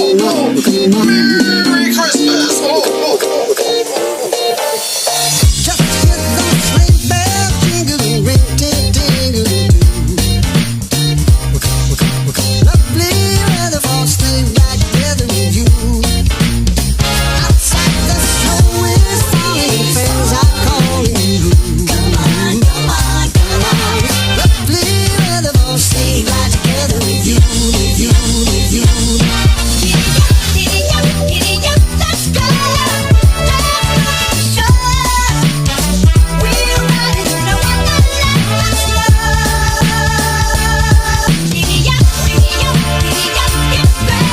Merry Christmas! Just hear those sleigh bells jingling, ring, ting, ting, lovely weather for sleigh ride together with you. Outside the snow is falling, friends are calling you. Come on, come on, come on. Lovely weather for sleigh ride together with you, with you, with you. Giddy up, let's go. We're riding in a wonderland of love. Giddy up, it's great.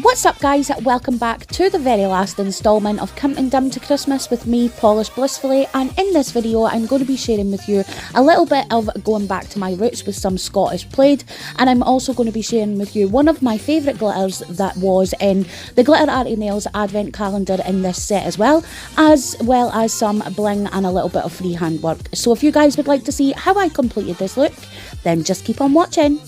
What's up guys, welcome back to the very last instalment of Counting Down to Christmas with me, Polish Blissfully, and in this video I'm going to be sharing with you a little bit of going back to my roots with some Scottish plaid, and I'm also going to be sharing with you one of my favourite glitters that was in the GlitterArty Nails advent calendar in this set as well as some bling and a little bit of freehand work. So if you guys would like to see how I completed this look, then just keep on watching.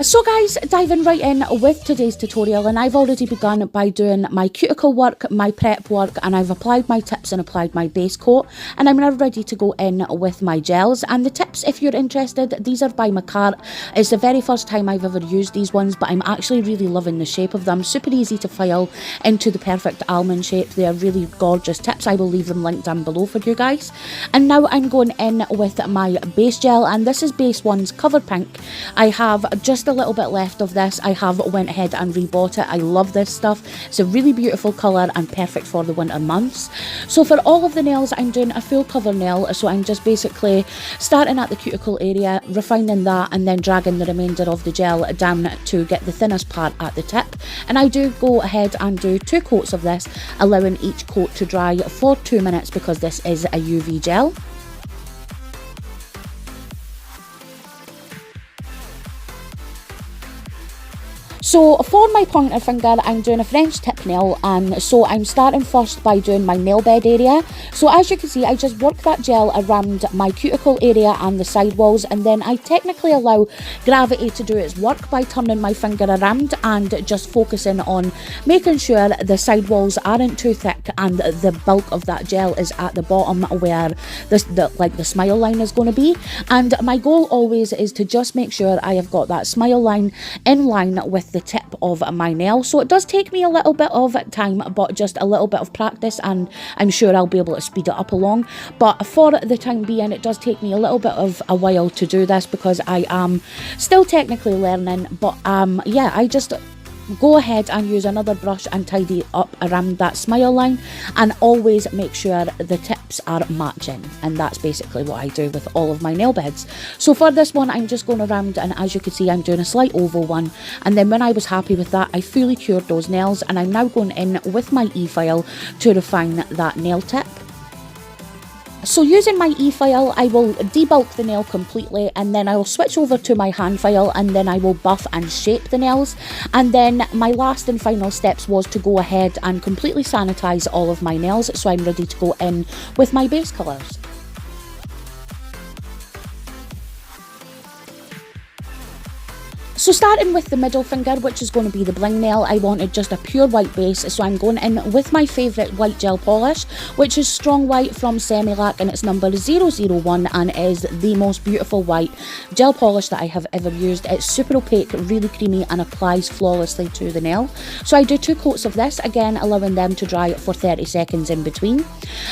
So guys, diving right in with today's tutorial, and I've already begun by doing my cuticle work, my prep work, and I've applied my tips and applied my base coat, and I'm now ready to go in with my gels. And the tips, if you're interested, these are by Nailart. It's the very first time I've ever used these ones, but I'm actually really loving the shape of them. Super easy to file into the perfect almond shape. They are really gorgeous tips. I will leave them linked down below for you guys. And now I'm going in with my base gel, and this is Base One's Cover Pink. I have just a little bit left of this. I have went ahead and rebought it. I love this stuff. It's a really beautiful colour and perfect for the winter months. So for all of the nails, I'm doing a full cover nail. So I'm just basically starting at the cuticle area, refining that, and then dragging the remainder of the gel down to get the thinnest part at the tip. And I do go ahead and do 2 coats of this, allowing each coat to dry for 2 minutes because this is a UV gel. So for my pointer finger, I'm doing a French tip nail, and so I'm starting first by doing my nail bed area. So as you can see, I just work that gel around my cuticle area and the side walls, and then I technically allow gravity to do its work by turning my finger around and just focusing on making sure the side walls aren't too thick and the bulk of that gel is at the bottom where the smile line is going to be. And my goal always is to just make sure I have got that smile line in line with the tip of my nail. So it does take me a little bit of time, but just a little bit of practice, and I'm sure I'll be able to speed it up along. But for the time being, it does take me a little bit of a while to do this because I am still technically learning. But yeah, I just go ahead and use another brush and tidy up around that smile line, and always make sure the tips are matching, and that's basically what I do with all of my nail beds. So for this one, I'm just going around, and as you can see, I'm doing a slight oval one, and then when I was happy with that, I fully cured those nails, and I'm now going in with my e-file to refine that nail tip. So using my e-file, I will debulk the nail completely, and then I will switch over to my hand file, and then I will buff and shape the nails. And then my last and final steps was to go ahead and completely sanitize all of my nails, so I'm ready to go in with my base colours. So starting with the middle finger, which is going to be the bling nail, I wanted just a pure white base, so I'm going in with my favourite white gel polish, which is Strong White from Semilac, and it's number 001, and it is the most beautiful white gel polish that I have ever used. It's super opaque, really creamy, and applies flawlessly to the nail. So I do 2 coats of this, again allowing them to dry for 30 seconds in between.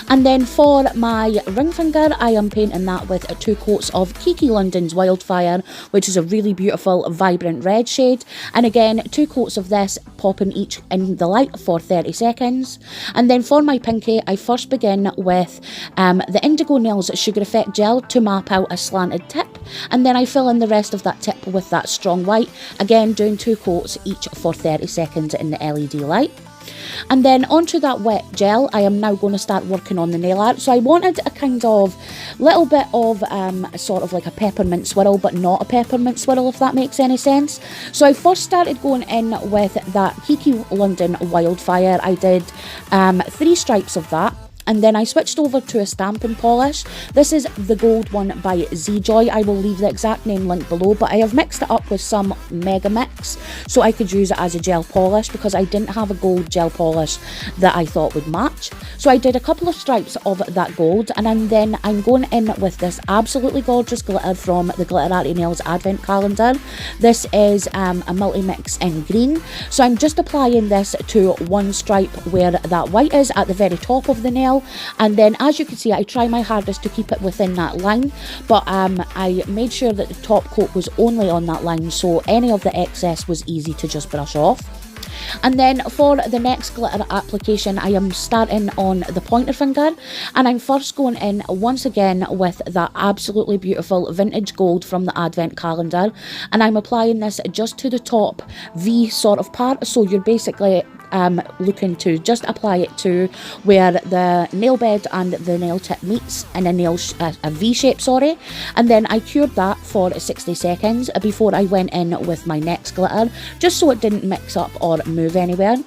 And then for my ring finger, I am painting that with 2 coats of Kiki London's Wildfire, which is a really beautiful vibrant red shade, and again 2 coats of this, popping each in the light for 30 seconds. And then for my pinky, I first begin with the Indigo Nails Sugar Effect Gel to map out a slanted tip, and then I fill in the rest of that tip with that Strong White, again doing 2 coats each for 30 seconds in the LED light. And then onto that wet gel, I am now going to start working on the nail art. So I wanted a kind of little bit of sort of like a peppermint swirl, but not a peppermint swirl, if that makes any sense. So I first started going in with that Kiki London Wildfire. I did 3 stripes of that. and then I switched over to a stamping polish. This is the gold one by Z-Joy. I will leave the exact name link below, but I have mixed it up with some Mega Mix so I could use it as a gel polish because I didn't have a gold gel polish that I thought would match. So I did a couple of stripes of that gold, and then I'm going in with this absolutely gorgeous glitter from the GlitterArty Nails advent calendar. This is a multi-mix in green. So I'm just applying this to one stripe where that white is at the very top of the nail, and then as you can see I try my hardest to keep it within that line, but I made sure that the top coat was only on that line so any of the excess was easy to just brush off. And then for the next glitter application, I am starting on the pointer finger, and I'm first going in once again with that absolutely beautiful vintage gold from the advent calendar, and I'm applying this just to the top V sort of part, so you're basically looking to just apply it to where the nail bed and the nail tip meets in a V shape, sorry. And then I cured that for 60 seconds before I went in with my next glitter, just so it didn't mix up or move anywhere.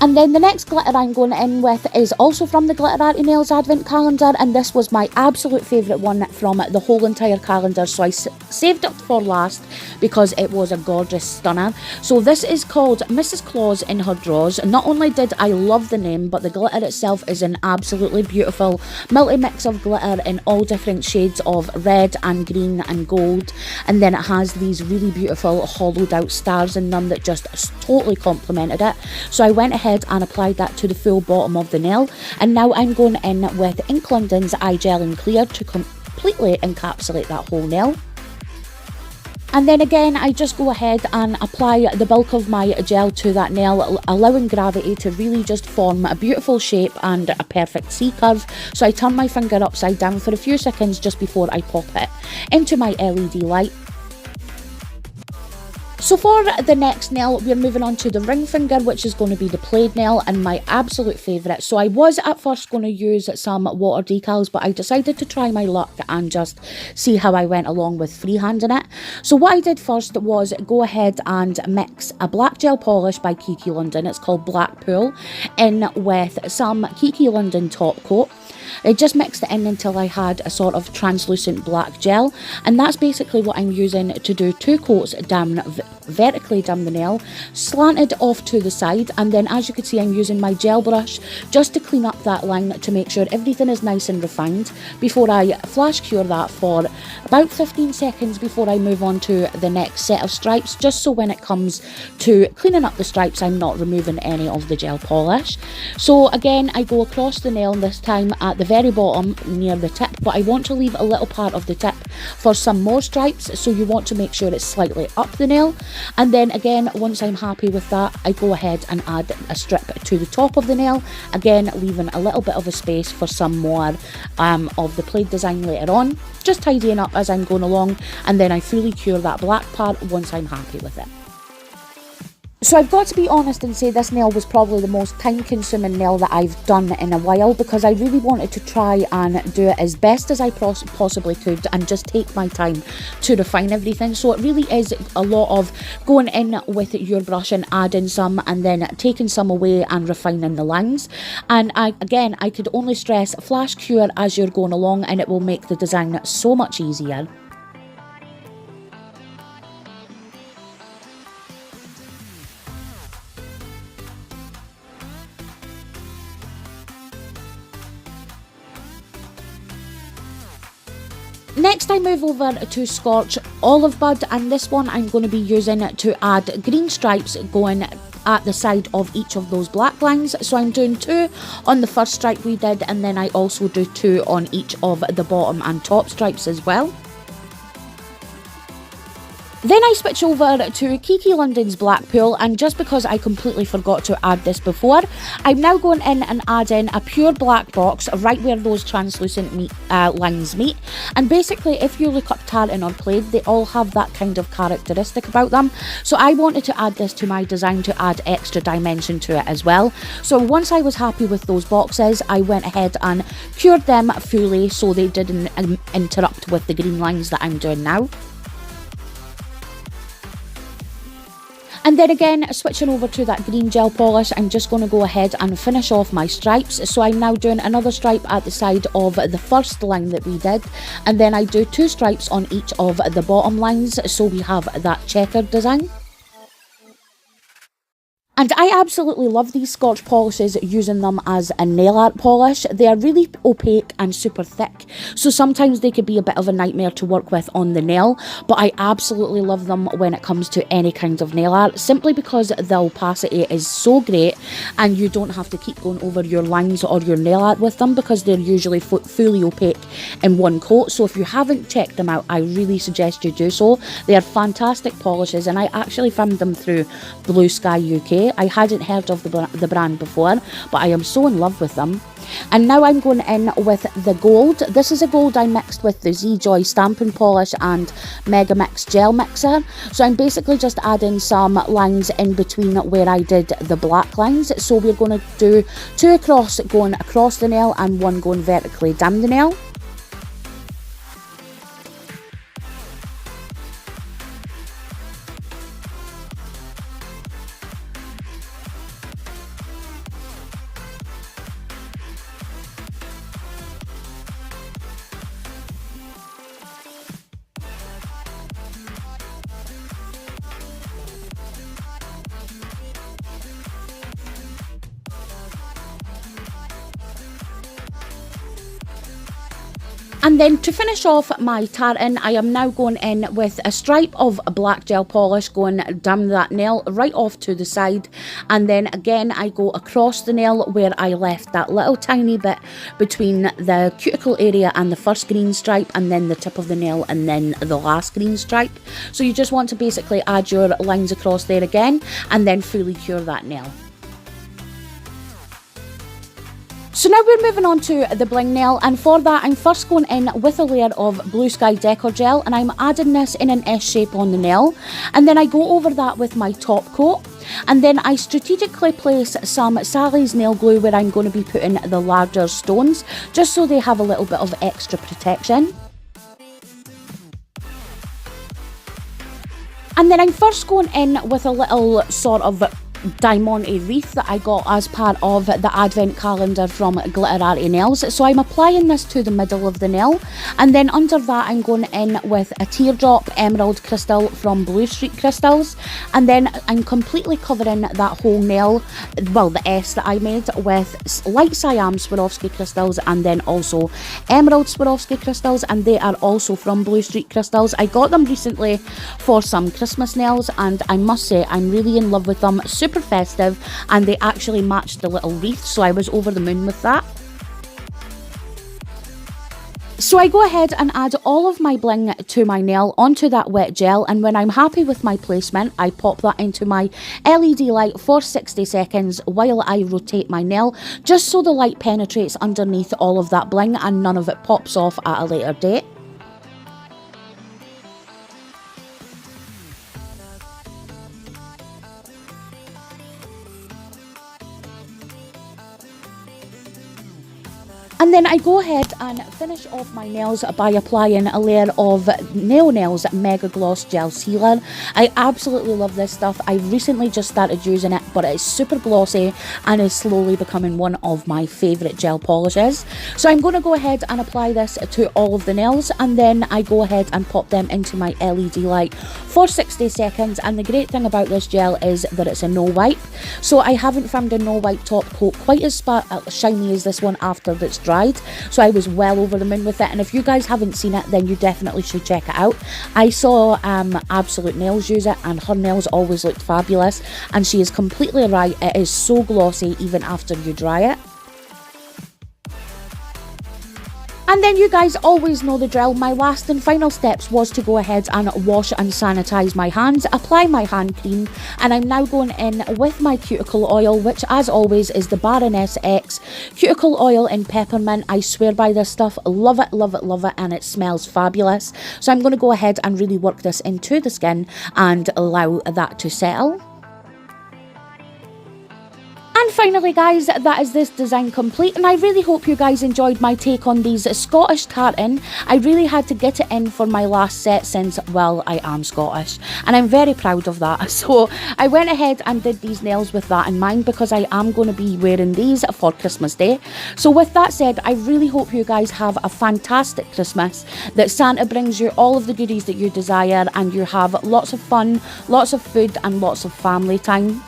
And then the next glitter I'm going in with is also from the GlitterArty Nails advent calendar, and this was my absolute favourite one from the whole entire calendar, so I saved it for last because it was a gorgeous stunner. So this is called Mrs. Claus in Her Drawers. Not only did I love the name, but the glitter itself is an absolutely beautiful multi-mix of glitter in all different shades of red and green and gold, and then it has these really beautiful hollowed out stars in them that just totally complemented it. So I went ahead and applied that to the full bottom of the nail, and now I'm going in with Ink London's Eye Gel in Clear to completely encapsulate that whole nail. And then again I just go ahead and apply the bulk of my gel to that nail, allowing gravity to really just form a beautiful shape and a perfect C curve. So I turn my finger upside down for a few seconds just before I pop it into my LED light. So for the next nail, we're moving on to the ring finger, which is going to be the plaid nail and my absolute favourite. So I was at first going to use some water decals, but I decided to try my luck and just see how I went along with freehanding it. So what I did first was go ahead and mix a black gel polish by Kiki London, it's called Blackpool, in with some Kiki London top coat. I just mixed it in until I had a sort of translucent black gel, and that's basically what I'm using to do two coats down vertically down the nail, slanted off to the side, and then as you can see I'm using my gel brush just to clean up that line to make sure everything is nice and refined before I flash cure that for about 15 seconds before I move on to the next set of stripes, just so when it comes to cleaning up the stripes I'm not removing any of the gel polish. So again I go across the nail, this time at the very bottom near the tip, but I want to leave a little part of the tip for some more stripes, so you want to make sure it's slightly up the nail. And then again, once I'm happy with that, I go ahead and add a strip to the top of the nail, again leaving a little bit of a space for some more of the plaid design later on, just tidying up as I'm going along, and then I fully cure that black part once I'm happy with it. So I've got to be honest and say this nail was probably the most time consuming nail that I've done in a while, because I really wanted to try and do it as best as I possibly could and just take my time to refine everything. So it really is a lot of going in with your brush and adding some and then taking some away and refining the lines. And I could only stress flash cure as you're going along, and it will make the design so much easier. Next I move over to Scorch Olive Bud, and this one I'm going to be using to add green stripes going at the side of each of those black lines. So I'm doing 2 on the first stripe we did, and then I also do 2 on each of the bottom and top stripes as well. Then I switch over to Kiki London's Blackpool, and just because I completely forgot to add this before, I'm now going in and adding a pure black box right where those translucent lines meet. And basically if you look up tartan or plaid, they all have that kind of characteristic about them. So I wanted to add this to my design to add extra dimension to it as well. So once I was happy with those boxes, I went ahead and cured them fully so they didn't interrupt with the green lines that I'm doing now. And then again, switching over to that green gel polish, I'm just going to go ahead and finish off my stripes. So I'm now doing another stripe at the side of the first line that we did, and then I do 2 stripes on each of the bottom lines, so we have that checkered design. And I absolutely love these Scotch polishes, using them as a nail art polish. They are really opaque and super thick, so sometimes they could be a bit of a nightmare to work with on the nail, but I absolutely love them when it comes to any kind of nail art, simply because the opacity is so great and you don't have to keep going over your lines or your nail art with them, because they're usually fully opaque in one coat. So if you haven't checked them out, I really suggest you do so. They are fantastic polishes, and I actually found them through Blue Sky UK. I hadn't heard of the brand before, but I am so in love with them. And now I'm going in with the gold. This is a gold I mixed with the Z-Joy stamping polish and Mega Mix gel mixer. So I'm basically just adding some lines in between where I did the black lines. So we're going to do 2 across going across the nail and 1 going vertically down the nail. And then to finish off my tartan, I am now going in with a stripe of black gel polish going down that nail right off to the side, and then again I go across the nail where I left that little tiny bit between the cuticle area and the first green stripe, and then the tip of the nail and then the last green stripe. So you just want to basically add your lines across there again and then fully cure that nail. So now we're moving on to the bling nail, and for that I'm first going in with a layer of Blue Sky Decor Gel, and I'm adding this in an S shape on the nail, and then I go over that with my top coat, and then I strategically place some Sally's nail glue where I'm going to be putting the larger stones, just so they have a little bit of extra protection. And then I'm first going in with a little sort of diamante wreath that I got as part of the advent calendar from GlitterArty Nails. So I'm applying this to the middle of the nail, and then under that I'm going in with a teardrop emerald crystal from Blue Street Crystals, and then I'm completely covering that whole nail, well the S that I made, with light cyan Swarovski crystals and then also emerald Swarovski crystals, and they are also from Blue Street Crystals. I got them recently for some Christmas nails, and I must say I'm really in love with them. Super festive, and they actually matched the little wreath, so I was over the moon with that. So I go ahead and add all of my bling to my nail onto that wet gel, and when I'm happy with my placement, I pop that into my LED light for 60 seconds while I rotate my nail, just so the light penetrates underneath all of that bling and none of it pops off at a later date. And then I go ahead and finish off my nails by applying a layer of Nail Nails Mega Gloss Gel Sealer. I absolutely love this stuff. I've recently just started using it, but it's super glossy and is slowly becoming one of my favourite gel polishes. So I'm going to go ahead and apply this to all of the nails, and then I go ahead and pop them into my LED light for 60 seconds. And the great thing about this gel is that it's a no wipe. So I haven't found a no wipe top coat quite as shiny as this one after it's dried. So I was well over the moon with it, and if you guys haven't seen it, then you definitely should check it out. I saw Absolute Nails use it, and her nails always looked fabulous, and she is completely right. It is so glossy even after you dry it. And then you guys always know the drill. My last and final steps was to go ahead and wash and sanitize my hands, apply my hand cream, and I'm now going in with my cuticle oil, which as always is the Baroness X cuticle oil in peppermint. I swear by this stuff. Love it, love it, love it, and it smells fabulous. So I'm going to go ahead and really work this into the skin and allow that to settle. And And finally guys, that is this design complete, and I really hope you guys enjoyed my take on these Scottish tartan. I really had to get it in for my last set since, well, I am Scottish and I'm very proud of that. So I went ahead and did these nails with that in mind, because I am going to be wearing these for Christmas Day. So with that said, I really hope you guys have a fantastic Christmas, that Santa brings you all of the goodies that you desire, and you have lots of fun, lots of food and lots of family time.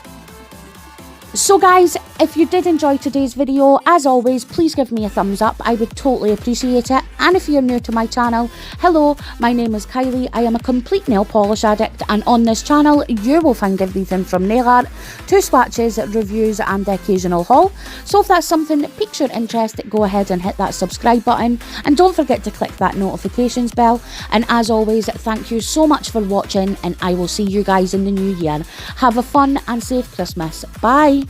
So guys, if you did enjoy today's video, as always, please give me a thumbs up. I would totally appreciate it. And if you're new to my channel, hello, my name is Kylie. I am a complete nail polish addict, and on this channel you will find everything from nail art to swatches, reviews and the occasional haul. So if that's something that piques your interest, go ahead and hit that subscribe button, and don't forget to click that notifications bell. And as always, thank you so much for watching, and I will see you guys in the new year. Have a fun and safe Christmas. Bye.